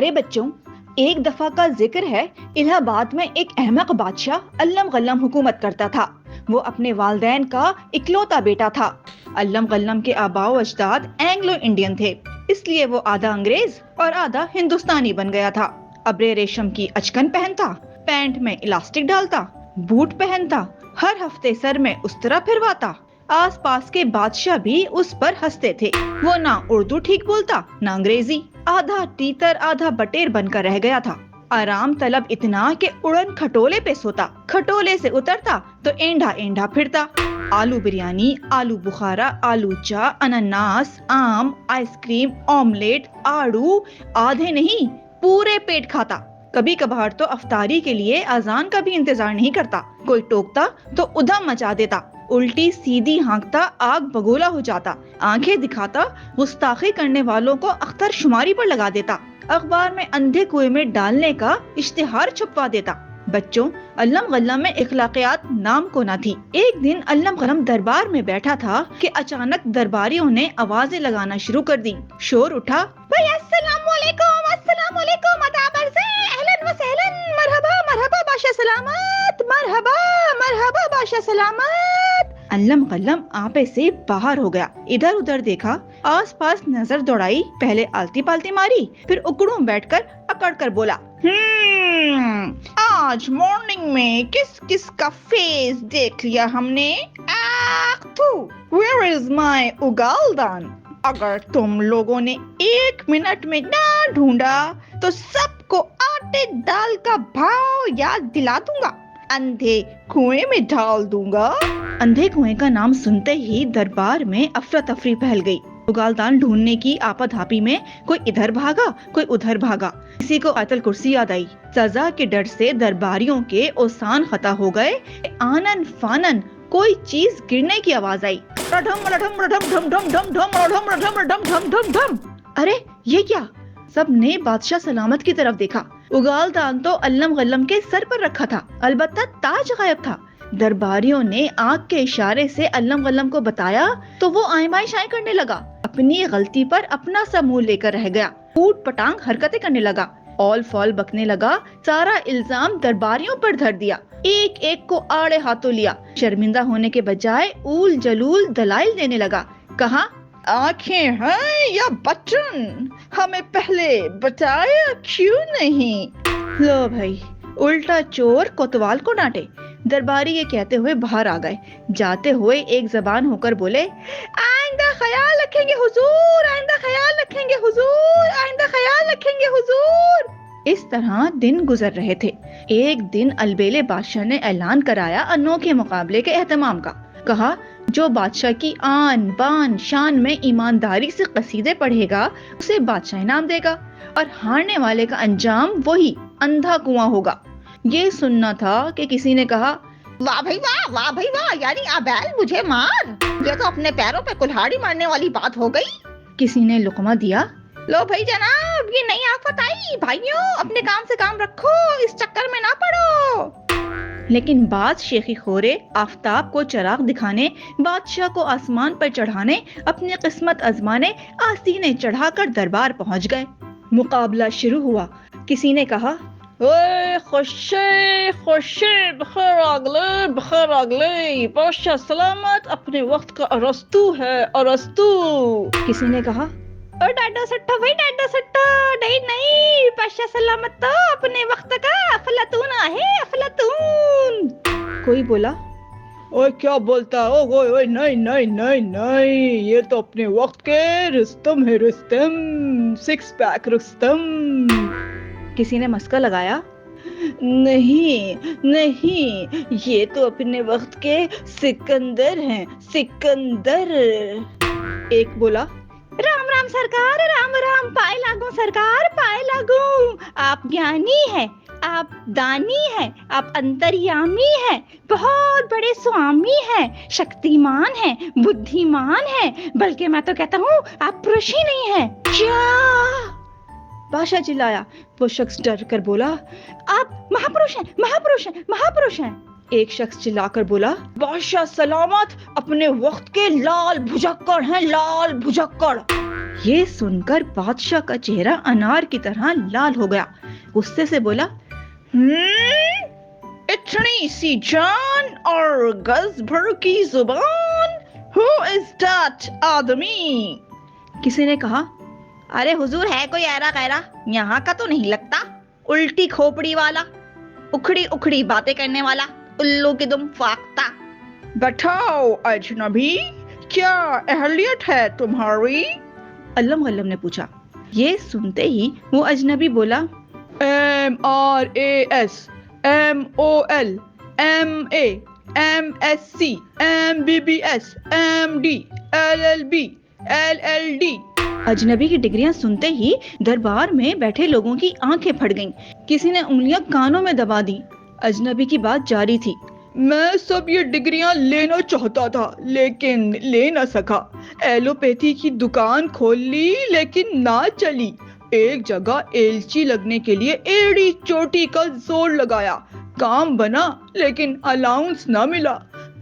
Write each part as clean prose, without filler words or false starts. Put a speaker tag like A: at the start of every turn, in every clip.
A: پیارے بچوں، ایک دفعہ کا ذکر ہے، الہ آباد میں ایک احمق بادشاہ علم غلم حکومت کرتا تھا۔ وہ اپنے والدین کا اکلوتا بیٹا تھا۔ علم غلم کے آباء و اجداد اینگلو انڈین تھے، اس لیے وہ آدھا انگریز اور آدھا ہندوستانی بن گیا تھا۔ ابرے ریشم کی اچکن پہنتا، پینٹ میں الاسٹک ڈالتا، بوٹ پہنتا، ہر ہفتے سر میں استرا پھرواتا۔ آس پاس کے بادشاہ بھی اس پر ہنستے تھے۔ وہ نہ اردو ٹھیک بولتا نہ انگریزی، آدھا تیتر آدھا بٹیر بن کر رہ گیا تھا۔ آرام طلب اتنا کہ اڑن کھٹولے پہ سوتا، کھٹولے سے اترتا تو اینڈا اینڈا پھرتا۔ آلو بریانی، آلو بخارا، آلو چا، انناس، آم، آئس کریم، آملیٹ، آڑو، آدھے نہیں پورے پیٹ کھاتا۔ کبھی کبھار تو افطاری کے لیے اذان کا بھی انتظار نہیں کرتا۔ کوئی ٹوکتا تو ادھم مچا دیتا، الٹی سیدھی ہانکتا آگ بگولا ہو جاتا، آنکھیں دکھاتا گستاخی کرنے والوں کو اختر شماری پر لگا دیتا، اخبار میں اندھے کنویں میں ڈالنے کا اشتہار چھپوا دیتا۔ بچوں، علم غلم میں اخلاقیات نام کو نہ تھی۔ ایک دن علم غلم دربار میں بیٹھا تھا کہ اچانک درباریوں نے آوازیں لگانا شروع کر دی۔ شور اٹھا، بھائی السلام علیکم، السلام علیکم، آداب عرض ہے، اہلاً و سہلاً، مرحبا مرحبا بادشاہ سلامت، مرحبا مرحبا بادشاہ سلامت۔ علم غلم آپے سے باہر ہو گیا، ادھر ادھر دیکھا، آس پاس نظر دوڑائی، پہلے آلتی پالتی ماری، پھر اکڑوں بیٹھ کر اکڑ کر بولا، آج مارننگ میں کس کس کا فیس دیکھ لیا ہم نے؟ Where is my اگالدان؟ اگر تم لوگوں نے 1 منٹ میں نہ ڈھونڈا تو سب کو آٹے دال کا بھاؤ یاد دلا دوں گا، اندھے کنویں میں ڈال دوں گا۔ اندھے کنویں کا نام سنتے ہی دربار میں افراتفری پھیل گئی۔ اگالدان ڈھونڈنے کی آپا دھاپی میں کوئی ادھر بھاگا، کوئی ادھر بھاگا، کسی کو آیت الکرسی یاد آئی۔ سزا کے ڈر سے درباریوں کے اوسان خطا ہو گئے۔ آنن فانن کوئی چیز گرنے کی آواز آئی۔ ارے یہ کیا؟ سب نے بادشاہ سلامت کی طرف دیکھا۔ اگالدان تو علم غلم کے سر پر رکھا تھا، البتہ تاج غائب تھا۔ درباریوں نے آنکھ کے اشارے سے علم غلم کو بتایا تو وہ آئیں بائیں شائیں کرنے لگا، اپنی غلطی پر اپنا سا منہ لے کر رہ گیا، پوٹ پٹانگ حرکتیں کرنے لگا، اول فول بکنے لگا، سارا الزام درباریوں پر دھر دیا، ایک ایک کو آڑے ہاتھوں لیا، شرمندہ ہونے کے بجائے اول جلول دلائل دینے لگا۔ کہا، آنکھیں ہیں یا بٹن؟ ہمیں پہلے بتایا کیوں نہیں؟ لو بھائی، الٹا چور کوتوال کو ڈانٹے۔ درباری یہ کہتے ہوئے باہر آ گئے، جاتے ہوئے ایک زبان ہو کر بولے، آئندہ خیال رکھیں گے حضور، آئندہ خیال رکھیں گے حضور، آئندہ خیال رکھیں گے حضور۔ اس طرح دن گزر رہے تھے۔ ایک دن البیلے بادشاہ نے اعلان کرایا انوکھے مقابلے کے اہتمام کا۔ کہا، جو بادشاہ کی آن بان شان میں ایمانداری سے قصیدے پڑھے گا اسے بادشاہ انعام دے گا، اور ہارنے والے کا انجام وہی اندھا کنواں ہوگا۔ یہ سننا تھا کہ کسی نے کہا، واہ بھائی واہ، واہ بھائی واہ، یعنی آبیل مجھے مار، یہ تو اپنے پیروں پہ کلہاڑی مارنے والی بات ہو گئی۔ کسی نے لقمہ دیا، لو بھائی جناب، یہ نئی آفت آئی، بھائیوں اپنے کام سے کام رکھو، اس چکر میں نہ پڑو۔ لیکن بعض شیخی خورے آفتاب کو چراغ دکھانے، بادشاہ کو آسمان پر چڑھانے، اپنی قسمت آزمانے آستینے چڑھا کر دربار پہنچ گئے۔ مقابلہ شروع ہوا۔ کسی نے کہا، اے خوشی خوشی، بخیر آگلے بخیر آگلے، بادشاہ سلامت اپنے وقت کا ارسطو ہے، ارسطو۔ کسی نے کہا، او ڈاڈا سٹھا بھائی، ڈاڈا سٹھا، نہیں بادشاہ سلامت تو اپنے وقت کا افلاطون ہے، افلاطون۔ کوئی بولا، اوے کیا بولتا ہے، اوے نہیں نہیں نہیں نہیں، یہ تو اپنے وقت کے رستم ہے، رستم، 6 پیک رستم۔ کسی نے مسکا لگایا، نہیں نہیں، یہ تو اپنے وقت کے سکندر ہیں، سکندر۔ ایک بولا، رام رام سرکار، رام رام، پائے لاگوں سرکار، پائے لاگوں، آپ گیانی ہیں، آپ دانی ہیں، آپ انتریامی ہیں، بہت بڑے سوامی ہیں، شکتیمان ہیں، بدھیمان ہیں، بلکہ میں تو کہتا ہوں آپ پرش ہی نہیں ہیں۔ کیا؟ بادشاہ چلایا۔ وہ شخص ڈر کر بولا، آپ مہاپروش ہیں، مہاپروش ہیں، مہاپروش ہیں۔ ایک شخص چلا کر بولا، بادشاہ سلامت اپنے وقت کے لال بھجکڑ ہیں، لال بھجکڑ۔ یہ سن کر بادشاہ کا چہرہ انار کی طرح لال ہو گیا. غصے سے بولا, اتنی سی جان اور گز بھر کی زبان, who is that آدمی؟ کسی نے کہا, ارے حضور ہے کوئی ایرا غیرا, یہاں کا تو نہیں لگتا, الٹی کھوپڑی والا, اکھڑی اکھڑی باتیں کرنے والا, الو کی دم فاختہ. بتاؤ اجنبی, کیا اہلیت ہے تمہاری؟ علم غلم نے پوچھا. یہ سنتے ہی وہ اجنبی بولا, MRAS, MOL, MA, MSc, MBBS, MD, LLB, LLD. اجنبی کی ڈگریاں سنتے ہی دربار میں بیٹھے لوگوں کی آنکھیں پھٹ گئیں. کسی نے انگلیاں کانوں میں دبا دی. اجنبی کی بات جاری تھی, میں سب یہ ڈگریاں لینا چاہتا تھا لیکن لے نہ سکا. ایلوپیتھی کی دکان کھول لی لیکن نہ چلی. ایک جگہ ایلچی لگنے کے لیے ایڑی چوٹی کا زور لگایا, کام بنا لیکن الاؤنس نہ ملا.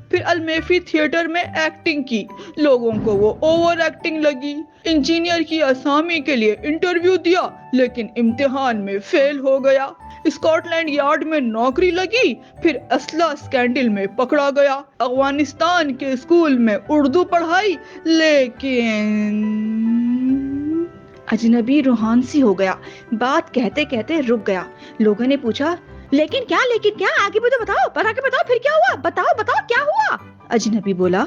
A: پھر المیفی تھیٹر میں ایکٹنگ کی, لوگوں کو وہ اوور ایکٹنگ لگی. انجینئر کی اسامی کے لیے انٹرویو دیا لیکن امتحان میں فیل ہو گیا. اسکاٹ لینڈ یارڈ میں نوکری لگی, پھر اسلحہ اسکینڈل میں پکڑا گیا. افغانستان کے اسکول میں اردو پڑھائی لیکن. اجنبی روحانسی ہو گیا, بات کہتے کہتے رک گیا. لوگوں نے پوچھا, لیکن کیا آگے بھی تو بتاؤ, پر آگے بتاؤ, پھر کیا ہوا, بتاؤ کیا ہوا؟ اجنبی بولا,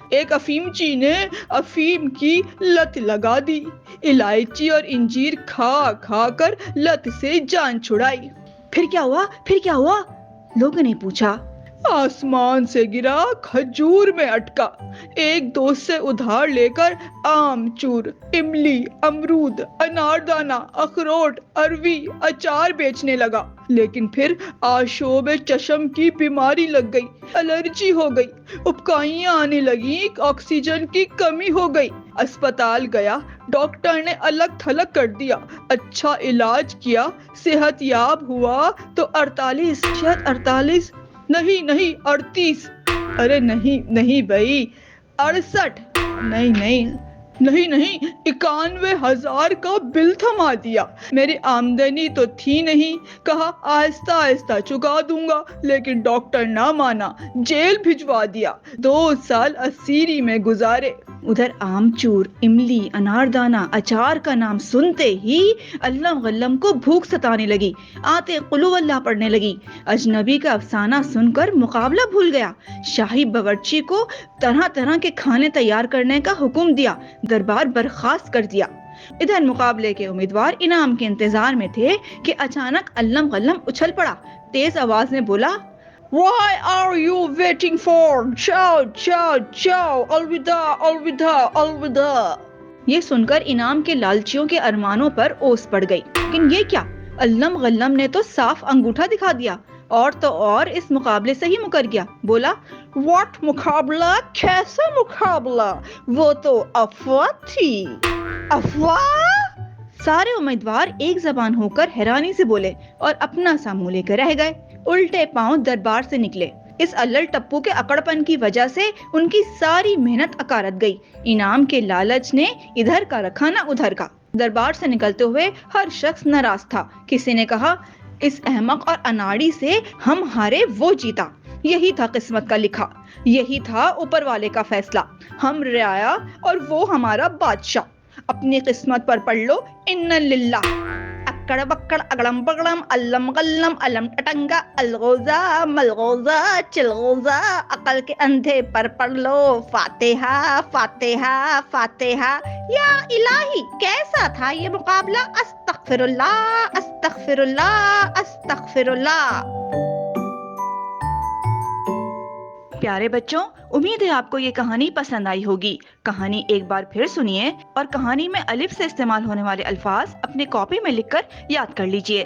A: ایک افیمچی نے افیم کی لت لگا دی. الائچی اور انجیر کھا کھا کر لت سے جان چھڑائی. پھر کیا ہوا؟ لوگوں نے پوچھا. آسمان سے گرا, کھجور میں اٹکا. ایک دوست سے ادھار لے کر آم چور, املی, امرود, اناردانہ, اخروٹ, اروی, اچار بیچنے لگا. لیکن پھر آشوب چشم کی بیماری لگ گئی, الرجی ہو گئی, اپکائیاں آنے لگیں, آکسیجن کی کمی ہو گئی. اسپتال گیا, ڈاکٹر نے الگ تھلگ کر دیا. اچھا علاج کیا, صحت یاب ہوا تو 48 نہیں 38. ارے نہیں بھائی, 68. نہیں 91,000 کا بل تھما دیا. میری آمدنی تو تھی نہیں, کہا آہستہ آہستہ چکا دوں گا, لیکن ڈاکٹر نہ مانا, جیل بھجوا دیا. 2 سال اسیری میں گزارے. ادھر آم چور, املی, اناردانہ, اچار کا نام سنتے ہی علم غلم کو بھوک ستانے لگی. آتے قلو اللہ پڑھنے لگی. اجنبی کا افسانہ سن کر مقابلہ بھول گیا. شاہی باورچی کو طرح طرح کے کھانے تیار کرنے کا حکم دیا, دربار برخاست کر دیا. ادھر مقابلے کے امیدوار انعام کے انتظار میں تھے کہ اچانک علم غلم اچھل پڑا. تیز آواز میں بولا, Why are you waiting for? جاؤ, الوداع. یہ سن کر انعام کے لالچیوں کے ارمانوں پر اوس پڑ گئی. لیکن یہ کیا, علم غلم نے تو صاف انگوٹھا دکھا دیا, اور تو اور اس مقابلے سے ہی مکر گیا. بولا, واٹ مقابلہ, کیسا مقابلہ, وہ تو افواہ تھی. افواہ؟ سارے امیدوار ایک زبان ہو کر حیرانی سے بولے اور اپنا سا منہ لے کر رہ گئے. الٹے پاؤں دربار سے نکلے. اس الل ٹپو کے اکڑپن کی وجہ سے ان کی ساری محنت اکارت گئی. انعام کے لالچ نے ادھر کا رکھا نہ ادھر کا. دربار سے نکلتے ہوئے ہر شخص ناراض تھا. کسی نے کہا, اس احمق اور اناڑی سے ہم ہارے وہ جیتا. یہی تھا قسمت کا لکھا, یہی تھا اوپر والے کا فیصلہ. ہم رعایا اور وہ ہمارا بادشاہ. اپنی قسمت پر پڑھ لو ان للہ. اکڑ بکڑ اگڑم بگڑم علم غلم علم ٹٹنگا الغوزہ ملغوزہ چلغوزہ. عقل کے اندھے پر پڑھ لو فاتحہ فاتحہ فاتحہ. یا الہی, کیسا تھا یہ مقابلہ, استغفر اللہ استغفر اللہ استغفر اللہ. پیارے بچوں, امید ہے آپ کو یہ کہانی پسند آئی ہوگی. کہانی ایک بار پھر سنیے اور کہانی میں الف سے استعمال ہونے والے الفاظ اپنے کاپی میں لکھ کر یاد کر لیجئے.